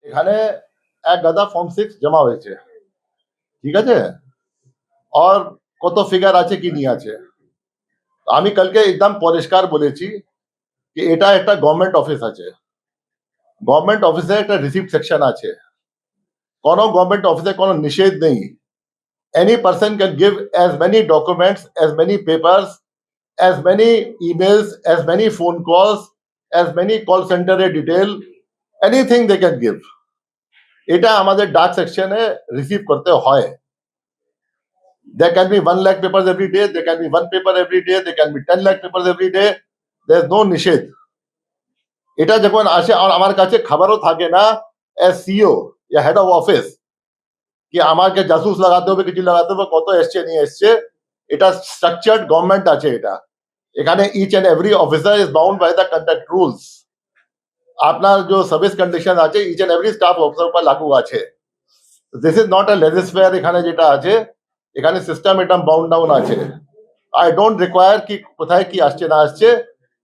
এখানে এক গাদা ফর্ম 6 জমা হয়েছে, ঠিক আছে? আর কত ফিগার আছে কি নিয়ে আছে আমি কালকে একদম পরিষ্কার বলেছি কি এটা একটা গভর্নমেন্ট অফিস আছে, গভর্নমেন্ট অফিসে একটা রিসিপ্ট সেকশন আছে, কোনো গভর্নমেন্ট অফিসে কোনো নিষেধ নেই। any person can give as many documents, as many papers, as many emails, as many phone calls, as many call center detail, anything they can give. এটা আমাদের ডাক সেকশনে রিসিভ করতে হয়। There can be 1 lakh papers every day, there can be 1 paper every day, there can be 10 lakh papers every day. There is no নিষেধ। এটা যখন আসে আর আমার কাছে খবরও থাকে না এস সিও या হেড অফ অফিস কি আমাকে জাসুস লাগাতে হবে কিছু লাগাতে হবে কত এসছে নিয়ে এসছে। এটা স্ট্রাকচার্ড গভর্নমেন্ট আছে, এটা এখানে each and every officer is bound by the contact rules. আপনার যে সার্ভিস কন্ডিশন আছে each and every staff officer উপর লাগু আছে। This is not a laissez faire. এখানে যেটা আছে এখানে সিস্টেম এটা বাউন্ড ডাউন আছে। আই ডোন্ট রিকোয়ার কি কোথায় কি আসছে না আসছে।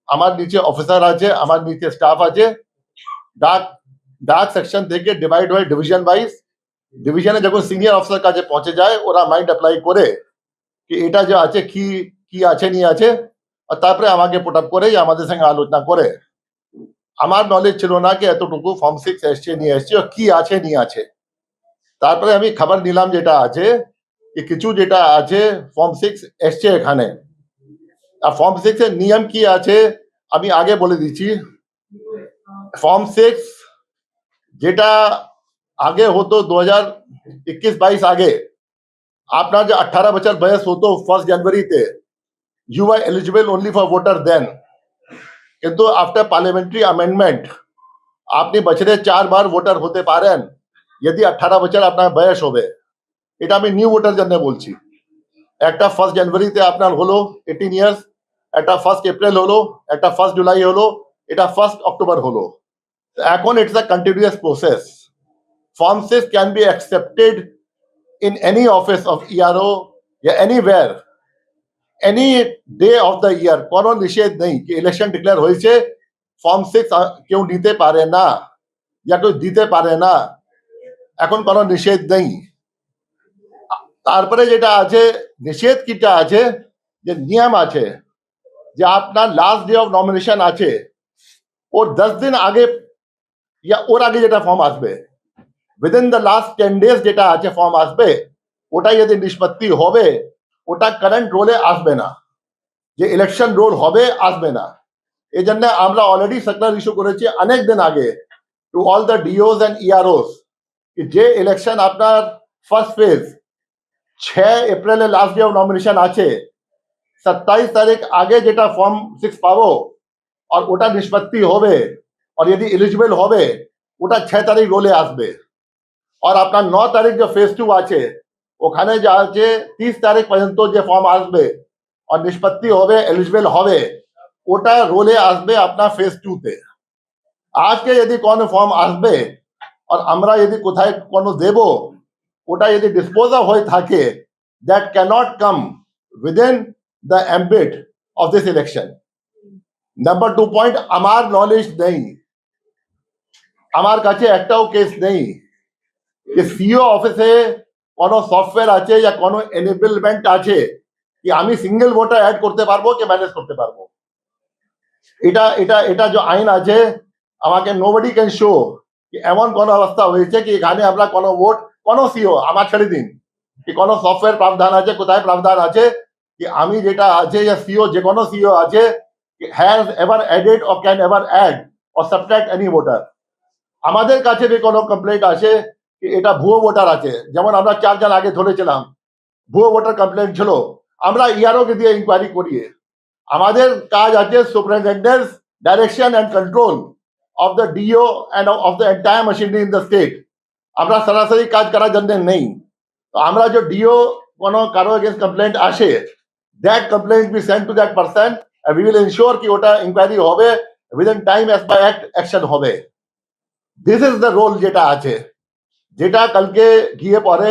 আমার নিচে অফিসার আছে, আমার নিচে স্টাফ আছে। ডাক ডাক সেকশন থেকে ডিভাইড হয় ডিভিশন ওয়াইজ। ডিভিশনে যখন সিনিয়র অফিসার কাছে পৌঁছে যায় ওরা মাইন্ড অ্যাপ্লাই করে কি এটা যে আছে কি কি আছে নিয়ে আছে, আর তারপরে আমাকে পুট আপ করে আমাদের সঙ্গে আলোচনা করে। আমার নলেজ ছিল না কি এতটুকু ফর্ম 6 এসছে নিয়ে এসছে আর কি আছে নিয়ে আছে। তারপরে আমি খবর নিলাম যেটা আছে কি কিছু যেটা আছে ফর্ম 6 এসছে এখানে। আর ফর্ম 6 এর নিয়ম কি আছে আমি আগে বলে দিচ্ছি। ফর্ম 6 যেটা আগে হতো 2021-22 আগে আপনার যে 18 বছর বয়স হতো 1 জানুয়ারিতে you were eligible only for voter then, কিন্তু আফটার পার্লামেন্টারি অ্যামেন্ডমেন্ট আপনি বছরে 4 বার ভোটার হতে পারেন যদি 18 বছর আপনার বয়স হবে। এটা আমি নিউ ভোটার জন্য বলছি। একটা 1 জানুয়ারিতে আপনার হলো 18 ইয়ার্স, একটা 1 এপ্রিল হলো, একটা 1 জুলাই হলো, এটা 1 অক্টোবর হলো। এখন it's a continuous process. Form 6 can be accepted in any office of ERO या anywhere any day of the year। কোনো নিষেধ নেই কি ইলেকশন ডিক্লেয়ার হয়েছে ফর্ম 6 কেউ নিতে পারে না या কেউ দিতে পারে না, এখন কোনো নিষেধ নেই। তারপরে যেটা আছে নিষেধ কিটা আছে যে নিয়ম আছে যে আপনার লাস্ট ডে অফ নমিনেশন আছে ওর 10 দিন আগে या ওর আগে যেটা ফর্ম আসবে উইদিন দ্য লাস্ট 10 days যেটা আছে ফর্ম আসবে ওটা যদি নিষ্পত্তি হবে ওটা কারেন্ট রোলে আসবে না, যে ইলেকশন রোল হবে আসবে না। এই জন্য আমরা অলরেডি সার্কুলার ইস্যু করেছি অনেক দিন আগে টু অল দ্য ডিওস এন্ড ইআরওস যে ইলেকশন আপনার ফার্স্ট ফেজ 6 এপ্রিলে লাস্ট ডে অফ নমিনেশন আছে, 27 তারিখ আগে যেটা ফর্ম 6 পাবো আর ওটা নিষ্পত্তি হবে আর যদি এলিজিবল হবে ওটা 6 তারিখ রোলে আসবে। আর আপনার 9 তারিখ যে ফেজ 2 আছে ওখানে যা আছে 30 তারিখ পর্যন্ত যে ফর্ম আসবে আর নিষ্পত্তি হবে এলিজিবল হবে ওটা রোলে আসবে আপনার ফেজ 2 তে। আজকে যদি কোনো ফর্ম আসবে আর আমরা যদি কোথায় কোনো দেব ওটা যদি ডিসপোজাল হয়ে থাকে that cannot come within the ambit of this election. Number 2 point আমার নলেজ নেই, আমার কাছে একটাও কেস নেই যে সিও অফিসে কোনো সফটওয়্যার আছে या কোনো এনেবলমেন্ট আছে কি আমি সিঙ্গেল ভোটার অ্যাড করতে পারবো কি ম্যানেজ করতে পারবো। এটা এটা এটা যে আইন আছে আমাকে নোবডি ক্যান শো কি এমন কোনো অবস্থা হয়েছে কি এখানে আমরা কোনো ভোট কোনো সিও আমার ছেড়ে দিন কি কোনো সফটওয়্যার প্রাবধান আছে কোথায় প্রাবধান আছে কি আমি যেটা আছে या সিও যে কোনো সিও আছে has ever added or can ever add or subtract any voter. আমাদের কাছে যে কোনো কমপ্লেন্ট আছে এটা ভুয়ো ভোটার আছে, যেমন আমরা 4 জন আগে ধরেছিলাম ভুয়ো ভোটার কমপ্লেন্ট ছিল, আমরা ইআরও কে দিয়ে ইনকোয়ারি করিয়ে। আমাদের কাজ আছে superintendent direction and control of the DO and of the entire machinery in the state. আমরা সরাসরি কাজ করার জন্য নেই। তো আমরা যে ডিও কোনো কারো এগেইনস্ট কমপ্লেন্ট আসে that complaint be send to that person and we will ensure কি ওটা ইনকোয়ারি হবে within time as per act action হবে। দিস ইজ দ্য রোল যেটা আছে, যেটা কালকে গিয়ে পরে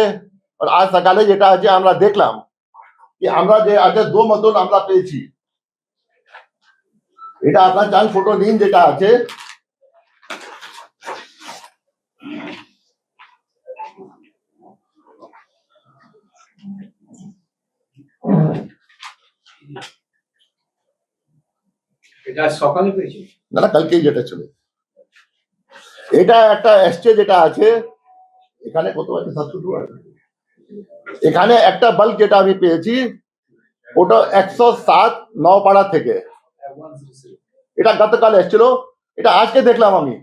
আর আজ সকালে যেটা আছে আমরা দেখলাম কি আমরা যে আজকে 2 মতন আমরা পেয়েছি। এটা আপনার চান ফটো নিন যেটা আছে এটা সকালে পেয়েছি না না, কালকেই যেটা ছিল এটা একটা এসছে যেটা আছে এখানে, কত আছে 700, এখানে একটা বাল্ক যেটা আমি পেয়েছি ওটা 107 নওপাড়া থেকে, এটা গতকাল এসছিল, এটা আজকে দেখলাম আমি,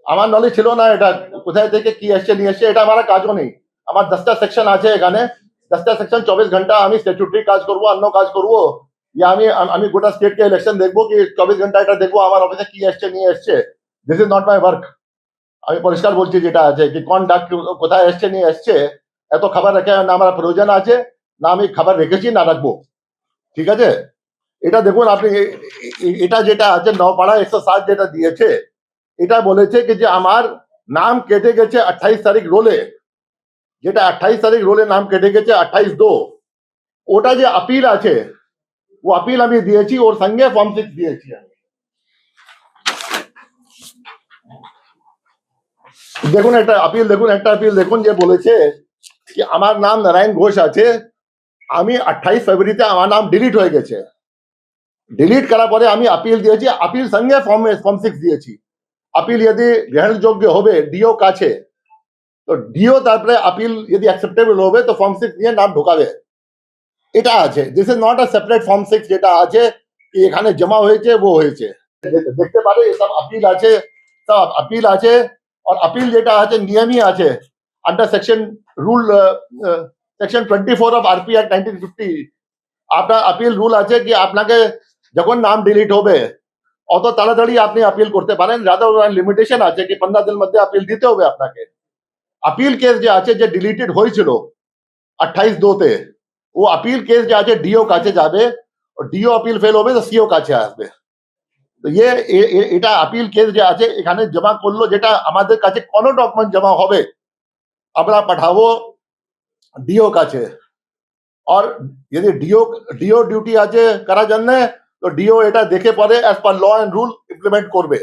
আমার নলেজ ছিল না এটা কোথায় থেকে কি এসছে নিয়ে এসছে, এটা আমার কাজও নেই। আমার 10টা সেকশন আছে এখানে, 10টা সেকশন 24 ঘন্টা আমি স্ট্যাচুটরি কাজ করবো, অন্য কাজ করবো, या আমি আমি গোটা স্টেট কে ইলেকশন দেখবো কি 24 ঘন্টা এটা দেখবো আমার অফিসে কি এসছে নিয়ে এসছে? This is not my work. আমি পরিষ্কার বলছি যেটা আছে কি কোন ডাক কোথায় এসছে নিয়ে এসছে এত খবর রেখে না আমার প্রয়োজন আছে, না আমি খবর রেখেছি না রাখবো। ঠিক আছে, এটা দেখুন আপনি, এটা যেটা আছে নওপাড়া 107 যেটা দিয়েছে, এটা বলেছে কি যে আমার নাম কেটে গেছে 28 তারিখ রোলে, যেটা 28 তারিখ রোলে নাম কেটে গেছে 28/2, ওটা যে আপিল আছে ও আপিল আমি দিয়েছি, ওর সঙ্গে ফর্ম 6 দিয়েছি আমি। দেখুন একটা আপিল দেখুন, একটা আপিল দেখুন যে বলেছে কি আমার নাম নারায়ণ ঘোষ আছে, আমি 28 ফেব্রুয়ারিতে আমার নাম ডিলিট হয়ে গেছে, ডিলিট করার পরে আমি আপিল দিয়েছি, আপিল সঙ্গে ফর্ম 6 দিয়েছি। আপিল যদি গ্রহণযোগ্য হবে ডিও কাছে, তো ডিও তারপরে আপিল যদি অ্যাকসেপ্টেবল হবে তো ফর্ম 6 নিয়ে নাম ঢোকাবে, এটা আছে। This is not a separate form 6 যেটা আছে কি এখানে জমা হয়েছে ও হয়েছে, দেখতে পারে সব আপিল আছে, সব আপিল আছে। और अपील যেটা আছে নিয়মই আছে under section rule section 24 of RP act 1950, আপনার আপিল রুল আছে কি আপনাকে যখন নাম ডিলিট হবে অত তাড়াতাড়ি আপনি আপিল করতে পারেন, রাদার লিমিটেশন আছে কি 15 দিন মধ্যে আপিল দিতে হবে আপনাকে। আপিল কেস যে আছে যে ডিলিটেড হয়েছিল 28/2 তে, ও আপিল কেস যে আছে ডিও কাছে যাবে, ডিও আপিল ফেল হবে তো সিও কাছে আসবে। তো এটা আপিল কেস যে আছে এখানে জমা করলো, যেটা আমাদের কাছে কোনো ডকুমেন্ট জমা হবে আমরা পাঠাবো ডিও কাছে, और यदि ডিও ডিউটি আছে করার জন্য তো ডিও এটা দেখে পরে as per law and rule implement করবে,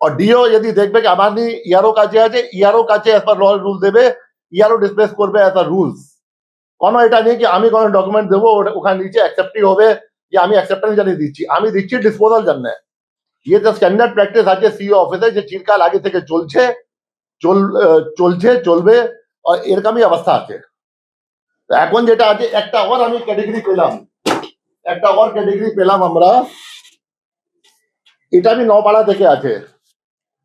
और ডিও যদি দেখবে কি আমার নি ইয়ারও কাছে আছে, ইয়ারও কাছে as per law and rule দেবে, ইয়ারও ডিসপ্লেস করবে অ্যাজ পার রুলস। কোনো এটা নেই কি আমি কোনো ডকুমেন্ট দেবো ওখানে নিচে অ্যাকসেপ্টই হবে যে আমি অ্যাকসেপ্টেন্স জানিয়ে দিচ্ছি, আমি দিচ্ছি ডিসপোজাল জন্য। ये तो স্ট্যান্ডার্ড প্র্যাকটিস আছে সিও অফিসে যে চিরকাল আগে থেকে চলছে চলবে, আর এরকমই অবস্থা আছে। এখন যেটা আছে একটা ওর আমি ক্যাটাগরি পেলাম, একটা ওর ক্যাটাগরি পেলাম আমরা, এটা আমি নপাড়া থেকে আছে,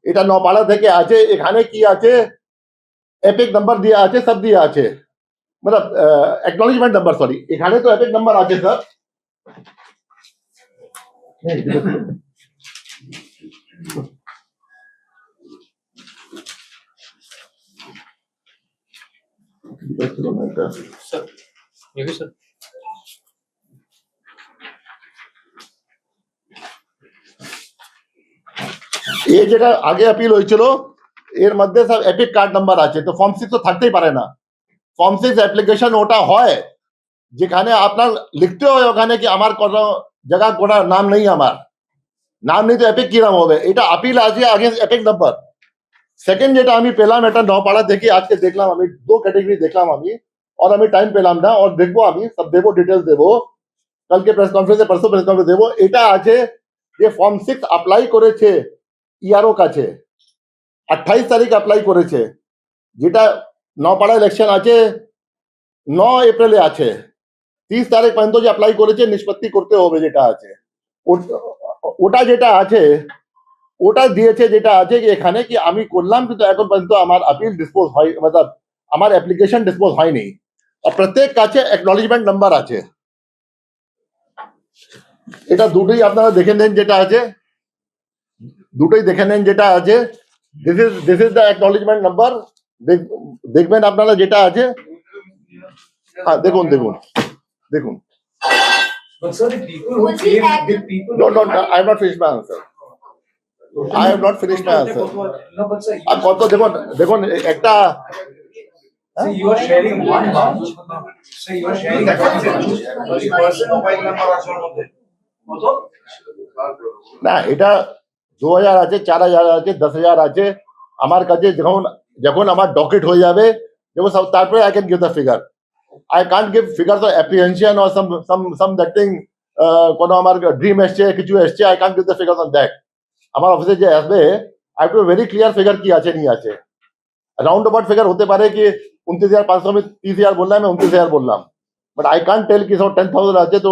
এটা নপাড়া থেকে আছে। এখানে কি আছে এপিক নাম্বার দেওয়া আছে, সব দেওয়া আছে, मतलब एक्नॉलेजमेंट नंबर, सॉरी এখানে তো এপিক নাম্বার আছে স্যার। सर এই যেটা আগে আপিল হয়েছিল এর মধ্যে সব এপিক কার্ড নাম্বার আছে, তো ফর্ম 6 তো থাকতেই পারে না। ফর্ম 6 অ্যাপ্লিকেশন ওটা হয় যেখানে আপনার লিখতে হয় ওখানে কি আমার কোনো জায়গা কোনো নাম নেই, আমার নাম নেই তো এপিক কি নাম হবে, এটা আপিল আছে আগে এপিক নাম্বার। সেকেন্ড যেটা আমি পেলাম এটা নপাড়া থেকে আজকে দেখলাম আমি, 2 ক্যাটাগরি দেখলাম আমি, और আমি টাইম পেলাম না, और দেখবো আমি সব দেবো, ডিটেলস দেবো কালকে প্রেস কনফারেন্সে, পরশু প্রেস কনফারেন্স দেবো। এটা আছে যে ফর্ম 6 অ্যাপ্লাই করেছে ইয়ারও কাছে 28 তারিখ অ্যাপ্লাই করেছে, যেটা নপাড়া ইলেকশন আছে 9 এপ্রিলে আছে, 30 তারিখ পর্যন্ত যে অ্যাপ্লাই করেছে নিষ্পত্তি করতে হবে যেটা আছে, ওটা যেটা আছে ওটা দিয়েছে যেটা আছে কি এখানে কি আমি করলাম কিন্তু এখন পর্যন্ত আমার আপিল ডিসপোজ হয়, मतलब আমার অ্যাপ্লিকেশন ডিসপোজ হয়নি, আর প্রত্যেক কাছে অ্যাকনলেজমেন্ট নাম্বার আছে। এটা দুটোই আপনারা দেখে নেন যেটা আছে, দুটোই দেখে নেন যেটা আছে, this is the acknowledgement number, দেখবেন আপনারা যেটা আছে। হ্যাঁ দেখুন দেখুন দেখুন। But sir, the people who came, the people. No, I have not finished my answer. I have not finished my answer. No, but sir, আর কত দেখুন দেখুন একটা sir, you are sharing one bounce. Sir, you are sharing one bounce. The person mobile number আছে ওর মধ্যে কত? না এটা 2000 আছে, 4000 আছে, 10,000 আছে, আমার কাছে যখন যখন আমার ডকেট হয়ে যাবে যখন সব তারপরে I can give the figure I can't give figure of apprehension or some that thing কোনো আমার ড্রিম এসছে কিছু এসছে I can't give the figure on that আমার অফিসে যে আসবে I to very clear figure কি আছে नहीं আছে রাউন্ড অ্যাবাউট ফিগার হতে পারে কি 29,500 में 30,000 बोल रहा है मैं 29,000 बोल रहा हूँ बट आई कांट टेल कि सब 10,000 আছে তো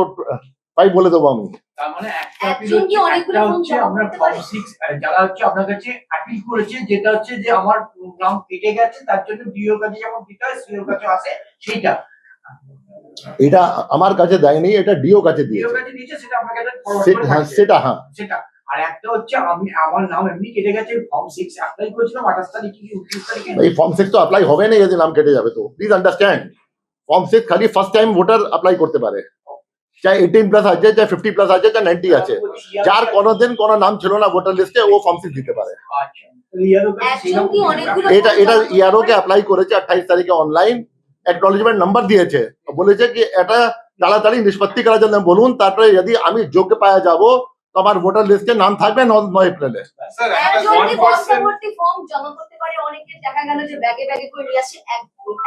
5 বলে দেবো আমি তার মানে একটা appeal একজন কি হচ্ছে, অনেকগুলো একটা form হচ্ছে জমা আপনার করতে form পারে? 6 যারা হচ্ছে আপনার কাছে অ্যাপিল করেছে, যেটা হচ্ছে যে আমার নাম কেটে গেছে, তার জন্য ডিও কাছে যেমন দিতে হয় সিও কাছে আসে সেইটা এটা আমার কাছে দেয়নি এটা ডিও কাছে ডিও দিয়েছে কাছে দিয়েছে, সেটা আপনাকে একটা forward করে হ্যাঁ পাঠিয়ে সেটা হ্যাঁ সেটা। আর একটা হচ্ছে আমি আমার নাম এমনি কেটে গেছে, ফর্ম 6 অ্যাপ্লাই করেছিলাম 28 তারিখে কি 29 তারিখে। भाई फॉर्म 6 तो अप्लाई হবে না যদি নাম কেটে যাবে তো প্লিজ আন্ডারস্ট্যান্ড ফর্ম 6 খালি ফার্স্ট টাইম ভোটার অ্যাপ্লাই করতে পারে চাই 18 প্লাস আছে চাই 50 প্লাস আছে চাই 90 আছে যার কোনোদিন কোনো নাম ছিল না ভোটার লিস্টে ও ফর্ম 6 দিতে পারে আচ্ছা, তাহলে ইয়ারও কাছে একজন কি অনেকগুলো এটা এটা ইয়ারও কে অ্যাপ্লাই করেছে 28 তারিখে অনলাইন অ্যাকনলেজমেন্ট নাম্বার দিয়েছে বলেছে কি এটা তাড়াতাড়ি নিষ্পত্তি করার জন্য বলুন তারপরে যদি আমি যোগ্য পাওয়া যাব তো আমার ভোটার লিস্টে নাম থাকবে 9 এপ্রিলে স্যার একজন কি 1% বর্ষাবর্তী ফর্ম জমা করতে পারে? অনেকে দেখা গেল যে ব্যাগে ব্যাগে করে নিয়ে আসে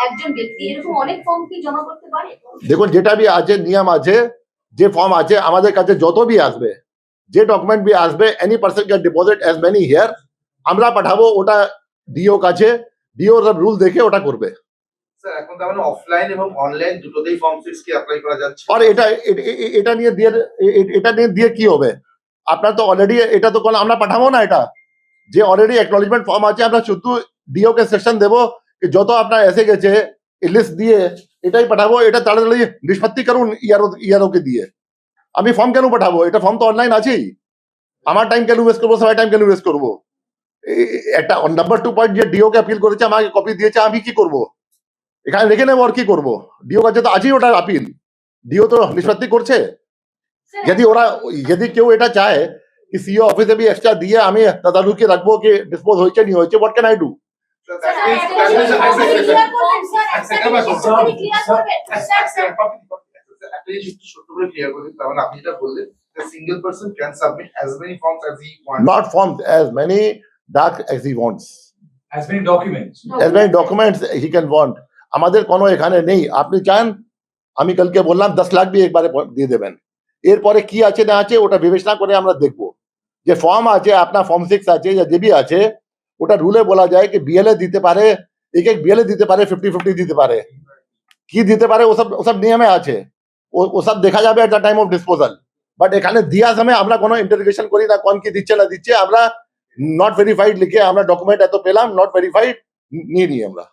একজন ব্যক্তি এরকম অনেক ফর্ম কি জমা করতে পারে? দেখুন যেটা भी আছে নিয়ম আছে যে ফর্ম আছে আমাদের কাছে যত भी আসবে যে ডকুমেন্ট भी আসবে any person can deposit as many here আমরা পাঠাবো ওটা ডিও কাছে ডিও রুল দেখে ওটা করবে স্যার এখন তার মানে অফলাইন এবং অনলাইন দুটোতেই ফর্ম 6 কি অ্যাপ্লাই করা যাচ্ছে আর এটা নিয়ে দিয়ে কি হবে আপনার তো অলরেডি এটা তো কোনো আমরা পাঠাবো না এটা যে অলরেডি অ্যাকনলেজমেন্ট ফর্ম আছে আমরা শুধু ডিও কে সেকশন দেবো কি যত আপনার এসে গেছে লিস্ট দিয়ে এটাই পাঠাবো এটা তাড়াতাড়ি নিষ্পত্তি করুন ইয়ারও কে দিয়ে আমি ফর্ম কেন পাঠাবো এটা ফর্ম তো অনলাইন আছেই আমার টাইম কেন ওয়েস্ট করবো সবাই টাইম কেন ওয়েস্ট করবো একটা নাম্বার 2 পয়েন্ট যে ডিও কে আপিল করেছে আমাকে কপি দিয়েছে আমি কি করব এখানে রেখে নেবো আর কি করবো ডিও কাছে তো আছেই ওটা আপিল ডিও তো নিষ্পত্তি করছে যদি কেউ এটা চায় कि सीओ ऑफिस भी एक्स्ट्रा दिए আমি তদারকি রাখবো কি ডিসপোজ হয়েছে নি হয়েছে what can I do sir একটা জিনিস একটু ছোট করে ক্লিয়ার করে দিন তার মানে আপনি যেটা বললেন single person can submit as many forms as he wants not forms as many dark as he wants as many documents as many documents he can want আমাদের কোনো এখানে নেই আপনি চান আমি কালকে বললাম 10 লাখ भी একবারে দিয়ে দেবেন এরপরে কি আছে না আছে ওটা বিবেচনা করে আমরা দেখব যে ফর্ম আছে আপনার ফর্ম 6 আছে या যে भी আছে ওটা রুলে বলা যায় কি বিএলএ দিতে পারে এক বিএলএ দিতে পারে 50-50 দিতে পারে কি দিতে পারে ওসব নিয়মে আছে ওসব দেখা যাবে at the time of disposal but এখানে দিয়া সময় আমরা কোনো ইন্টারোগেশন করি না কোন কি দিচ্ছে না দিচ্ছে আমরা নট ভেরিফাইড লিখে আমরা ডকুমেন্ট এত পেলাম নট ভেরিফাইড নিয়ে আমরা